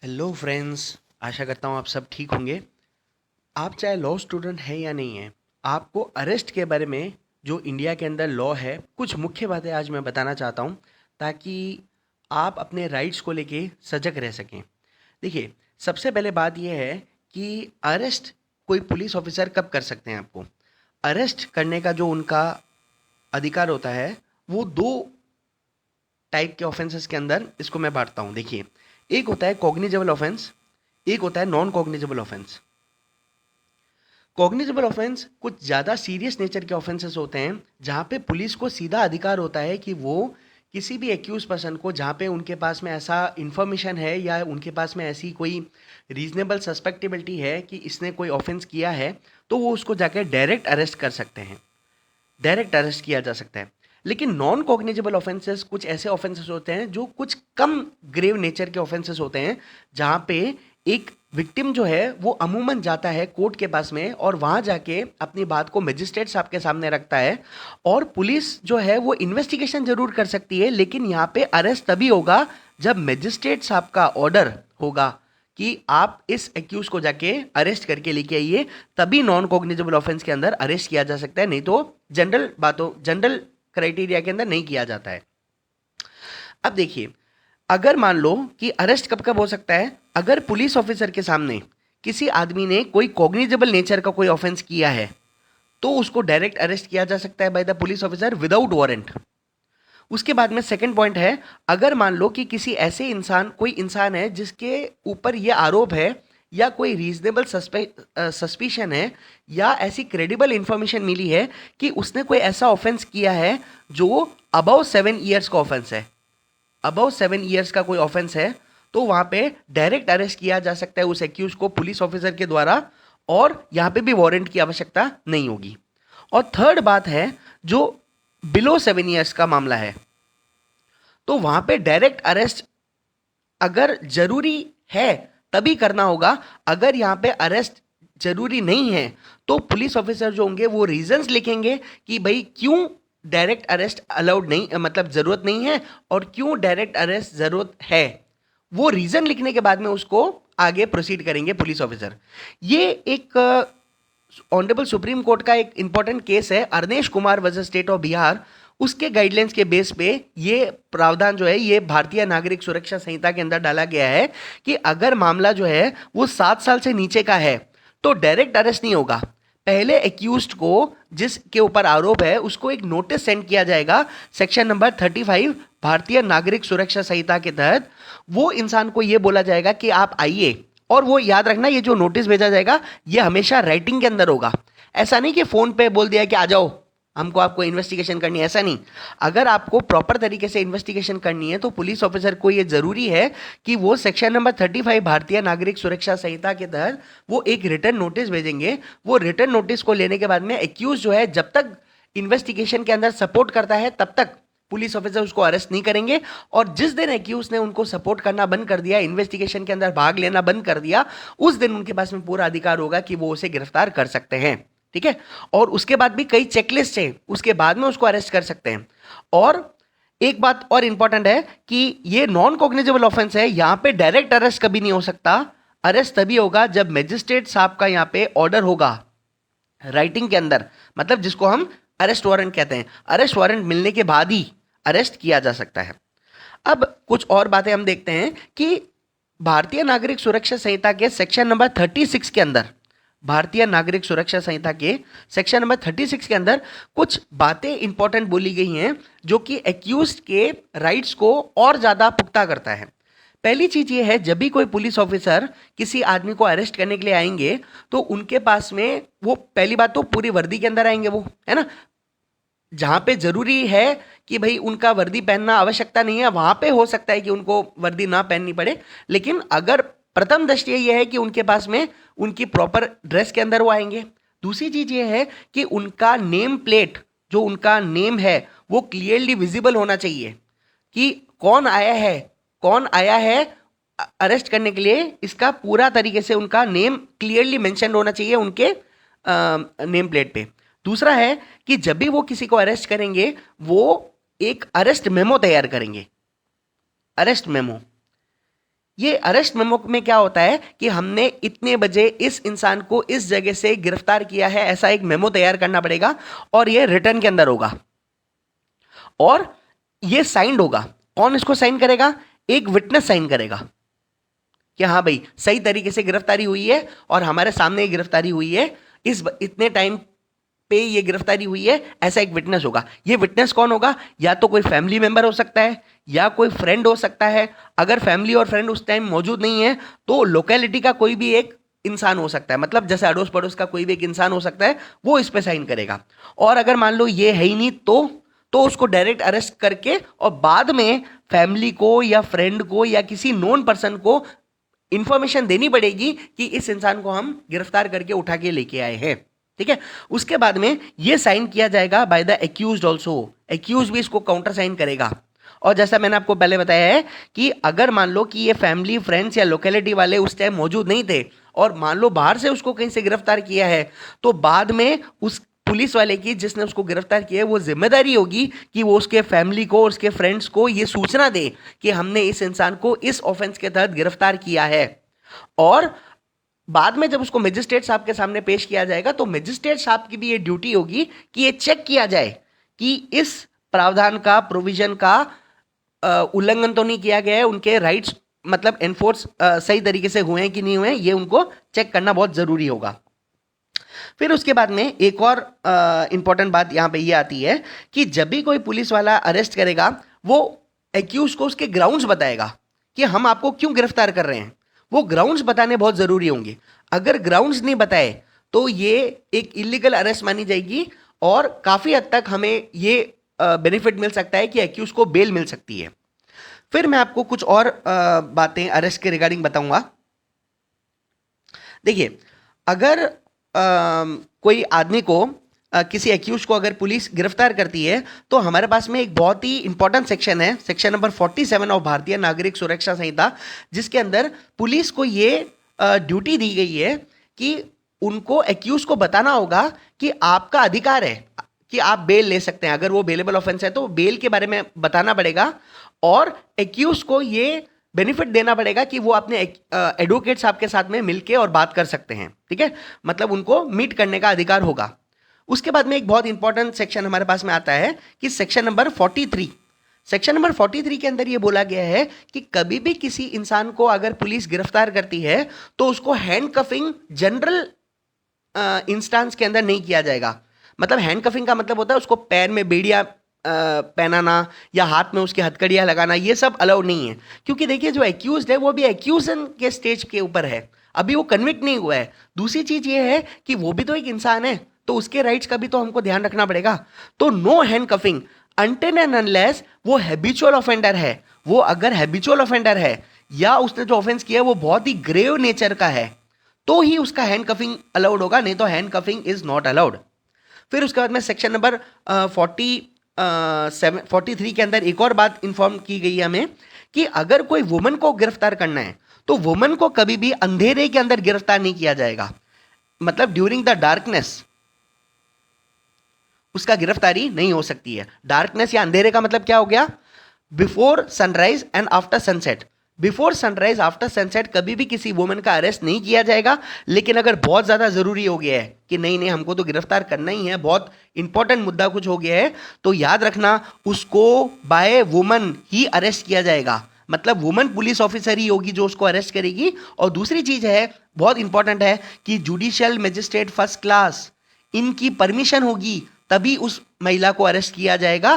Hello friends. आशा करता हूँ आप सब ठीक होंगे। आप चाहे लॉ स्टूडेंट हैं या नहीं हैं, आपको अरेस्ट के बारे में जो इंडिया के अंदर लॉ है, कुछ मुख्य बातें आज मैं बताना चाहता हूँ ताकि आप अपने राइट्स को लेके सजग रह सकें। देखिए, सबसे पहले बात यह है कि अरेस्ट कोई पुलिस ऑफिसर कब कर सकते हैं आपको। अरेस्ट करने का जो उनका अधिकार होता है, वो दो टाइप के ऑफेंसेस के अंदर इसको मैं बांटता हूँ। देखिए, एक होता है कॉग्निजेबल ऑफेंस, एक होता है non cognizable offence. Cognizable offence कुछ ज़्यादा सीरियस नेचर के ऑफेंसेस होते हैं जहाँ पे पुलिस को सीधा अधिकार होता है कि वो किसी भी एक्यूज पर्सन को, जहाँ पे उनके पास में ऐसा इंफॉर्मेशन है या उनके पास में ऐसी कोई रीजनेबल सस्पेक्टेबिलिटी है कि इसने कोई ऑफेंस किया है, तो वो उसको जाके डायरेक्ट अरेस्ट कर सकते हैं, डायरेक्ट अरेस्ट किया जा सकता है। लेकिन नॉन कॉग्निजेबल ऑफेंसेस कुछ ऐसे ऑफेंसेस होते हैं जो कुछ कम ग्रेव नेचर के ऑफेंसेस होते हैं, जहाँ पे एक विक्टिम जो है वो अमूमन जाता है कोर्ट के पास में और वहाँ जाके अपनी बात को मजिस्ट्रेट साहब के सामने रखता है, और पुलिस जो है वो इन्वेस्टिगेशन जरूर कर सकती है, लेकिन यहाँ पे अरेस्ट तभी होगा जब मजिस्ट्रेट साहब का ऑर्डर होगा कि आप इस एक्यूज को जाके अरेस्ट करके लेके आइए, तभी नॉन कॉग्निजेबल ऑफेंस के अंदर अरेस्ट किया जा सकता है, नहीं तो जनरल क्राइटेरिया के अंदर नहीं किया जाता है। अब देखिए, अगर मान लो कि अरेस्ट कब कब हो सकता है, अगर पुलिस ऑफिसर के सामने किसी आदमी ने कोई कॉग्निजेबल नेचर का कोई ऑफेंस किया है, तो उसको डायरेक्ट अरेस्ट किया जा सकता है by the police officer without warrant. उसके बाद में सेकंड पॉइंट है, अगर मान लो कि किसी ऐसे इंसान, कोई इंसान है जिसके ऊपर ये आरोप है या कोई रीजनेबल सस्पिशन है या ऐसी क्रेडिबल इंफॉर्मेशन मिली है कि उसने कोई ऐसा ऑफेंस किया है जो अबव 7 ईयर्स का ऑफेंस है, अबव 7 ईयर्स का कोई ऑफेंस है, तो वहां पे डायरेक्ट अरेस्ट किया जा सकता है उस एक्यूज को पुलिस ऑफिसर के द्वारा, और यहां पे भी वारंट की आवश्यकता नहीं होगी। और थर्ड बात है, जो बिलो 7 ईयर्स का मामला है, तो वहां पे डायरेक्ट अरेस्ट अगर जरूरी है तभी करना होगा। अगर यहां पे अरेस्ट जरूरी नहीं है तो पुलिस ऑफिसर जो होंगे वो रीजंस लिखेंगे कि भाई क्यों डायरेक्ट अरेस्ट अलाउड नहीं, मतलब जरूरत नहीं है, और क्यों डायरेक्ट अरेस्ट जरूरत है। वो रीजन लिखने के बाद में उसको आगे प्रोसीड करेंगे पुलिस ऑफिसर। ये एक ऑनरेबल सुप्रीम कोर्ट का एक इंपॉर्टेंट केस है, Arnesh Kumar versus state of Bihar. उसके गाइडलाइंस के बेस पे ये प्रावधान जो है ये भारतीय नागरिक सुरक्षा संहिता के अंदर डाला गया है कि अगर मामला जो है वो 7 साल से नीचे का है तो डायरेक्ट अरेस्ट नहीं होगा। पहले एक्यूज्ड को, जिसके ऊपर आरोप है, उसको एक नोटिस सेंड किया जाएगा सेक्शन नंबर 35 भारतीय नागरिक सुरक्षा संहिता के तहत। वो इंसान को ये बोला जाएगा कि आप आइए, और वो याद रखना, ये जो नोटिस भेजा जाएगा ये हमेशा राइटिंग के अंदर होगा। ऐसा नहीं कि फोन पे बोल दिया कि आ जाओ, हमको आपको इन्वेस्टिगेशन करनी है, ऐसा नहीं। अगर आपको प्रॉपर तरीके से इन्वेस्टिगेशन करनी है तो पुलिस ऑफिसर को ये जरूरी है कि वो सेक्शन नंबर 35 भारतीय नागरिक सुरक्षा संहिता के तहत वो एक रिटर्न नोटिस भेजेंगे। वो रिटर्न नोटिस को लेने के बाद में एक्यूज जो है जब तक इन्वेस्टिगेशन के अंदर सपोर्ट करता है तब तक पुलिस ऑफिसर उसको अरेस्ट नहीं करेंगे, और जिस दिन एक्यूज ने उनको सपोर्ट करना बंद कर दिया, इन्वेस्टिगेशन के अंदर भाग लेना बंद कर दिया, उस दिन उनके पास में पूरा अधिकार होगा कि वो उसे गिरफ्तार कर सकते हैं। ठीक है, और उसके बाद भी कई चेकलिस्ट है, उसके बाद में उसको अरेस्ट कर सकते हैं। और एक बात और इंपॉर्टेंट है कि ये नॉन कॉग्निजेबल ऑफेंस है, यहां पे डायरेक्ट अरेस्ट कभी नहीं हो सकता। अरेस्ट तभी होगा जब मजिस्ट्रेट साहब का यहां पे ऑर्डर होगा राइटिंग के अंदर, मतलब जिसको हम अरेस्ट वारंट कहते हैं। अरेस्ट वारंट मिलने के बाद ही अरेस्ट किया जा सकता है। अब कुछ और बातें हम देखते हैं कि भारतीय नागरिक सुरक्षा संहिता के सेक्शन नंबर 36 के अंदर, भारतीय नागरिक सुरक्षा संहिता के सेक्शन नंबर 36 के अंदर कुछ बातें इंपॉर्टेंट बोली गई हैं जो कि एक्यूज्ड के राइट्स को और ज्यादा पुख्ता करता है। पहली चीज ये है, जब भी कोई पुलिस ऑफिसर किसी आदमी को अरेस्ट करने के लिए आएंगे तो उनके पास में वो, पहली बात तो पूरी वर्दी के अंदर आएंगे, वो है ना। जहां पे जरूरी है कि भाई उनका वर्दी पहनना आवश्यकता नहीं है, वहां पे हो सकता है कि उनको वर्दी ना पहननी पड़े, लेकिन अगर प्रथम दृष्टया यह है कि उनके पास में उनकी प्रॉपर ड्रेस के अंदर वो आएंगे। दूसरी चीज ये है कि उनका नेम प्लेट, जो उनका नेम है, वो क्लियरली विजिबल होना चाहिए कि कौन आया है, कौन आया है अरेस्ट करने के लिए। इसका पूरा तरीके से उनका नेम क्लियरली मेंशन होना चाहिए उनके नेम प्लेट पे। दूसरा है कि जब भी वो किसी को अरेस्ट करेंगे वो एक अरेस्ट मेमो तैयार करेंगे, अरेस्ट मेमो। ये अरेस्ट मेमो में क्या होता है कि हमने इतने बजे इस इंसान को इस जगह से गिरफ्तार किया है, ऐसा एक मेमो तैयार करना पड़ेगा और ये रिटर्न के अंदर होगा और ये साइंड होगा। कौन इसको साइन करेगा? एक विटनेस साइन करेगा कि हाँ भाई सही तरीके से गिरफ्तारी हुई है और हमारे सामने ये गिरफ्तारी हुई है, इतने टाइम पे ये गिरफ्तारी हुई है, ऐसा एक विटनेस होगा। ये विटनेस कौन होगा? या तो कोई फैमिली मेंबर हो सकता है या कोई फ्रेंड हो सकता है। अगर फैमिली और फ्रेंड उस टाइम मौजूद नहीं है तो लोकेलिटी का कोई भी एक इंसान हो सकता है, मतलब जैसे अड़ोस पड़ोस का कोई भी एक इंसान हो सकता है, वो इस पे साइन करेगा। और अगर मान लो ये है ही नहीं तो उसको डायरेक्ट अरेस्ट करके और बाद में फैमिली को या फ्रेंड को या किसी नोन पर्सन को इंफॉर्मेशन देनी पड़ेगी कि इस इंसान को हम गिरफ्तार करके उठा के लेके आए हैं। ठीक है, उसके बाद में ये साइन किया जाएगा by the accused also. Accuse भी इसको काउंटर साइन करेगा। और जैसा मैंने आपको पहले बताया है कि अगर मान लो कि ये फैमिली फ्रेंड्स या लोकेलिटी वाले उस टाइम मौजूद नहीं थे और मान लो बाहर से उसको कहीं से गिरफ्तार किया है, तो बाद में उस पुलिस वाले की जिसने उसको गिरफ्तार किया है वो जिम्मेदारी होगी कि वो उसके फैमिली को, उसके फ्रेंड्स को ये सूचना दे कि हमने इस इंसान को इस ऑफेंस के तहत गिरफ्तार किया है। और बाद में जब उसको मजिस्ट्रेट साहब के सामने पेश किया जाएगा तो मजिस्ट्रेट साहब की भी ये ड्यूटी होगी कि ये चेक किया जाए कि इस प्रावधान का, प्रोविजन का उल्लंघन तो नहीं किया गया है, उनके राइट्स मतलब एनफोर्स सही तरीके से हुए हैं कि नहीं हुए हैं, ये उनको चेक करना बहुत जरूरी होगा। फिर उसके बाद में एक और इंपॉर्टेंट बात यहाँ पे ये आती है कि जब भी कोई पुलिस वाला अरेस्ट करेगा वो एक्यूज को उसके ग्राउंड्स बताएगा कि हम आपको क्यों गिरफ्तार कर रहे हैं। वो ग्राउंड्स बताने बहुत ज़रूरी होंगे। अगर ग्राउंड्स नहीं बताए तो ये एक इलीगल अरेस्ट मानी जाएगी और काफ़ी हद तक हमें ये बेनिफिट मिल सकता है कि एक्यूज को बेल मिल सकती है। फिर मैं आपको कुछ और बातें अरेस्ट के रिगार्डिंग बताऊंगा। देखिए, अगर कोई आदमी को किसी एक्यूज को अगर पुलिस गिरफ्तार करती है तो हमारे पास में एक बहुत ही इंपॉर्टेंट सेक्शन है, सेक्शन नंबर 47 ऑफ भारतीय नागरिक सुरक्षा संहिता, जिसके अंदर पुलिस को ये ड्यूटी दी गई है कि उनको एक्यूज को बताना होगा कि आपका अधिकार है कि आप बेल ले सकते हैं। अगर वो बेलेबल ऑफेंस है तो बेल के बारे में बताना पड़ेगा और एक्यूज को ये बेनिफिट देना पड़ेगा कि वो अपने एडवोकेट साहब के साथ में मिलके और बात कर सकते हैं। ठीक है, मतलब उनको मीट करने का अधिकार होगा। उसके बाद में एक बहुत इंपॉर्टेंट सेक्शन हमारे पास में आता है कि सेक्शन नंबर 43। सेक्शन नंबर 43 के अंदर ये बोला गया है कि कभी भी किसी इंसान को अगर पुलिस गिरफ्तार करती है तो उसको हैंडकफिंग जनरल इंस्टांस के अंदर नहीं किया जाएगा। मतलब हैंडकफिंग का मतलब होता है उसको पैर में बेड़ियां पहनाना या हाथ में उसकी हथकड़ियां लगाना, ये सब अलाउड नहीं है। क्योंकि देखिए जो एक्यूज्ड है वो भी एक्यूजन के स्टेज के ऊपर है, अभी वो कन्विक्ट नहीं हुआ है। दूसरी चीज ये है कि वो भी तो एक इंसान है, तो उसके राइट्स का भी तो हमको ध्यान रखना पड़ेगा। तो नो हैंडकफिंग अनटिल एंड अनलेस वो हैबिचुअल ऑफेंडर है। वो अगर हैबिचुअल ऑफेंडर है या उसने जो ऑफेंस किया है वो बहुत ही ग्रेव नेचर का है तो ही उसका हैंडकफिंग अलाउड होगा, नहीं तो हैंडकफिंग इज नॉट अलाउड। फिर उसके बाद में सेक्शन नंबर 43 के अंदर एक और बात इंफॉर्म की गई है हमें कि अगर कोई वुमन को गिरफ्तार करना है तो वुमन को कभी भी अंधेरे के अंदर गिरफ्तार नहीं किया जाएगा। मतलब ड्यूरिंग द डार्कनेस उसका गिरफ्तारी नहीं हो सकती है। डार्कनेस या अंधेरे का मतलब क्या हो गया? Before sunrise and after sunset. Before sunrise after sunset कभी भी किसी वुमेन का अरेस्ट नहीं किया जाएगा। लेकिन अगर बहुत ज़्यादा ज़रूरी हो गया है कि नहीं नहीं हमको तो गिरफ्तार करना ही है, बहुत इंपॉर्टेंट मुद्दा कुछ हो गया है, तो याद रखना उसको बाय वुमन ही अरेस्ट किया जाएगा। मतलब वुमन पुलिस ऑफिसर ही होगी जो उसको अरेस्ट करेगी। और दूसरी चीज़ है, बहुत इंपॉर्टेंट है, कि जुडिशियल मजिस्ट्रेट फर्स्ट क्लास इनकी परमिशन होगी तभी उस महिला को अरेस्ट किया जाएगा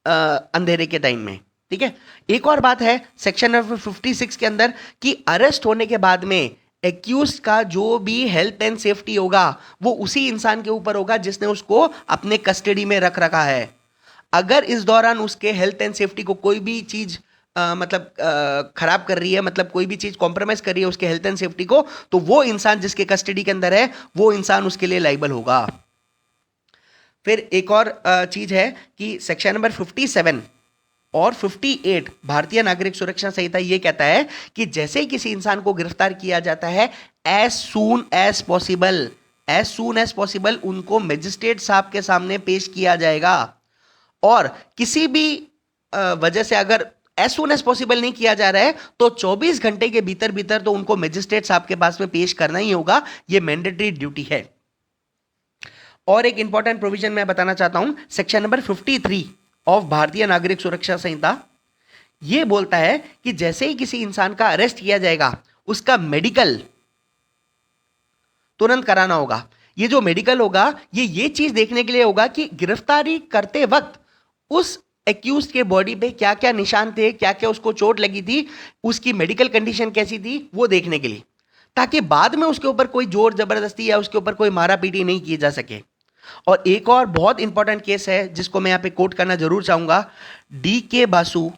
अंधेरे के टाइम में। ठीक है, एक और बात है सेक्शन नंबर 56 के अंदर कि अरेस्ट होने के बाद में एक्यूज का जो भी हेल्थ एंड सेफ्टी होगा वो उसी इंसान के ऊपर होगा जिसने उसको अपने कस्टडी में रख रखा है। अगर इस दौरान उसके हेल्थ एंड सेफ्टी को कोई भी चीज खराब कर रही है, मतलब कोई भी चीज कॉम्प्रोमाइज कर रही है उसके हेल्थ एंड सेफ्टी को, तो वो इंसान जिसके कस्टडी के अंदर है वो इंसान उसके लिए लाइबल होगा। फिर एक और चीज है कि सेक्शन नंबर 57 और 58 भारतीय नागरिक सुरक्षा संहिता ये कहता है कि जैसे ही किसी इंसान को गिरफ्तार किया जाता है एज सून एज पॉसिबल उनको मजिस्ट्रेट साहब के सामने पेश किया जाएगा। और किसी भी वजह से अगर एज सुन एज पॉसिबल नहीं किया जा रहा है तो 24 घंटे के भीतर भीतर तो उनको मजिस्ट्रेट साहब के पास में पेश करना ही होगा। ये मैंडेटरी ड्यूटी है। और एक इंपॉर्टेंट प्रोविजन मैं बताना चाहता हूं, सेक्शन नंबर 53 ऑफ भारतीय नागरिक सुरक्षा संहिता यह बोलता है कि जैसे ही किसी इंसान का अरेस्ट किया जाएगा उसका मेडिकल तुरंत कराना होगा। ये जो मेडिकल होगा ये चीज देखने के लिए होगा कि गिरफ्तारी करते वक्त उस एक्यूज के बॉडी पे क्या क्या निशान थे, क्या क्या उसको चोट लगी थी, उसकी मेडिकल कंडीशन कैसी थी, वो देखने के लिए, ताकि बाद में उसके ऊपर कोई जोर जबरदस्ती या उसके ऊपर कोई मारा पीटी नहीं की जा सके। और एक और बहुत इंपॉर्टेंट केस है जिसको मैं यहां पे कोट करना जरूर चाहूंगा, DK Basu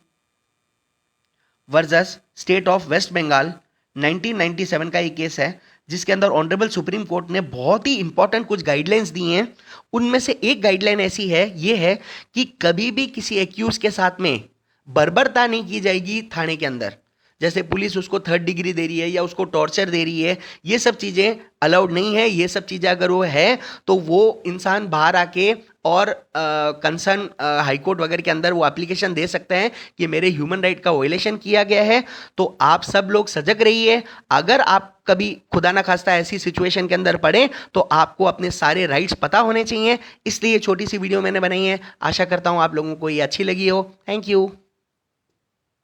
versus state of West Bengal 1997 का ये केस है, जिसके अंदर ऑनरेबल सुप्रीम कोर्ट ने बहुत ही इंपॉर्टेंट कुछ गाइडलाइंस दी हैं। उनमें से एक गाइडलाइन ऐसी है, ये है कि कभी भी किसी एक्यूज के साथ में बर्बरता नहीं की जाएगी थाने के अंदर। जैसे पुलिस उसको 3rd डिग्री दे रही है या उसको टॉर्चर दे रही है, ये सब चीज़ें अलाउड नहीं है। ये सब चीज़ें अगर वो है तो वो इंसान बाहर आके और कंसर्न हाईकोर्ट वगैरह के अंदर वो एप्लीकेशन दे सकते हैं कि मेरे ह्यूमन राइट का वायलेशन किया गया है। तो आप सब लोग सजग रहिए। अगर आप कभी खुदा ना खास्ता ऐसी सिचुएशन के अंदर पड़े तो आपको अपने सारे राइट्स पता होने चाहिए। इसलिए छोटी सी वीडियो मैंने बनाई है, आशा करता हूँ आप लोगों को ये अच्छी लगी हो। Thank you.